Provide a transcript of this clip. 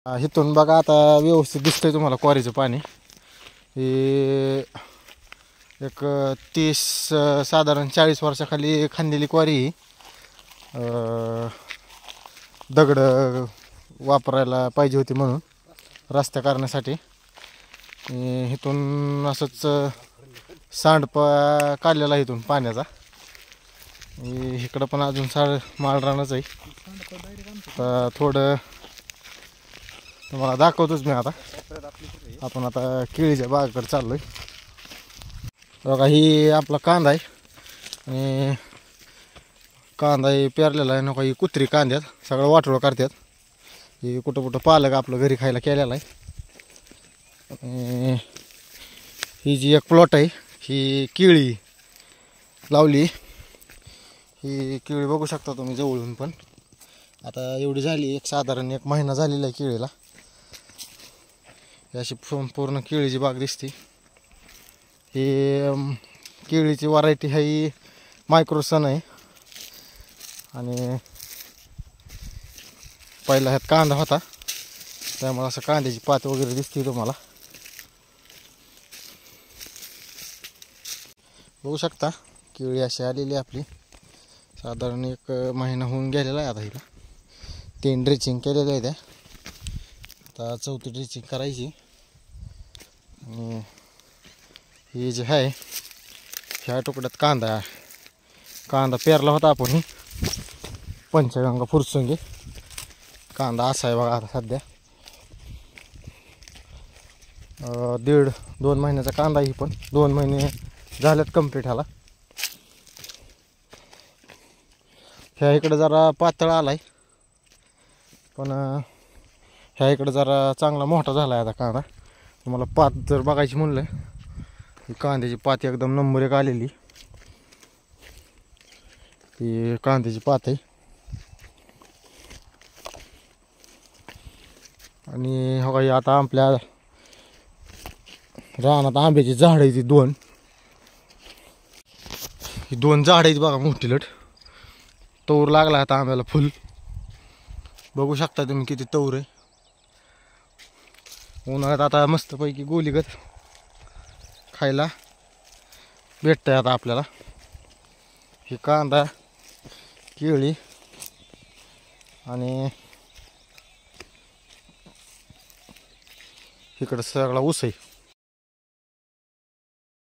इथून बघा आता व्यवस्थित दिसतंय तुम्हाला क्वारीचं पाणी. हे एक 30 साधारण 40 वर्षाखाली खांदलेली क्वारी ही. दगड वापरायला पाहिजे होती म्हणून रस्त्या करण्यासाठी. इथून असंच सांडपा काढलेला आहे इथून पाण्याचा. इकडं पण अजून माळ रानच आहे. तर थोडं तुम्हाला दाखवतोच मी आता. आपण आता केळीच्या बागेकडे चाललोय. बघा ही आपला कांदा आहे आणि कांदा हे पेरलेला आहे. नका ही कुत्री कांद्यात सगळं वाटोळं करतात. ही कुठं कुठं पालक आपलं घरी खायला केलेला आहे. ही जी एक प्लॉट आहे ही केळी लावली. ही केळी बघू शकता तुम्ही जवळून. पण आता एवढी झाली साधारण 1 महिना झालेला आहे केळीला. अशी पूर्ण केळीची बाग दिसते. ही केळीची व्हरायटी ही मायक्रोसन आहे. आणि पहिला ह्यात कांदा होता त्यामुळे असं कांद्याची पात वगैरे दिसते तुम्हाला. बघू शकता केळी अशी आलेली आपली. साधारण 1 महिना होऊन गेलेला आहे आता. हिला 3 ड्रिचिंग केलेलं आहे. त्या आता 4थी ड्रिचिंग करायची. आणि हे जे आहे ह्या तुकड्यात कांदा पेरला होता आपण. ही पंचगंगा फुरसुंगी कांदा असा आहे बघा आता सध्या. 1.5-2 महिन्याचा कांदा. ही पण 2 महिने झाल्यात कंप्लीट ह्याला. ह्या इकडे जरा पातळ आलाय पण ह्या इकडे जरा चांगला मोठा झाला आहे आता कांदा. तुम्हाला पात जर बघायची म्हणलं ही कांद्याची पात एकदम नंबर 1 आलेली. ही कांद्याची पात आहे. आणि हो काही आता आपल्या रानात आंब्याची झाड आहे ती 2. ही 2 झाड आहेत बघा मोठी लट. तौर लागला आता आंब्याला फुल. बघू शकता तुम्ही किती तौर आहे. उन्हाळ्यात आता मस्तपैकी गोलीगत खायला भेटतंय आता आपल्याला. ही कांदा केळी आणि इकडं सगळा ऊस आहे.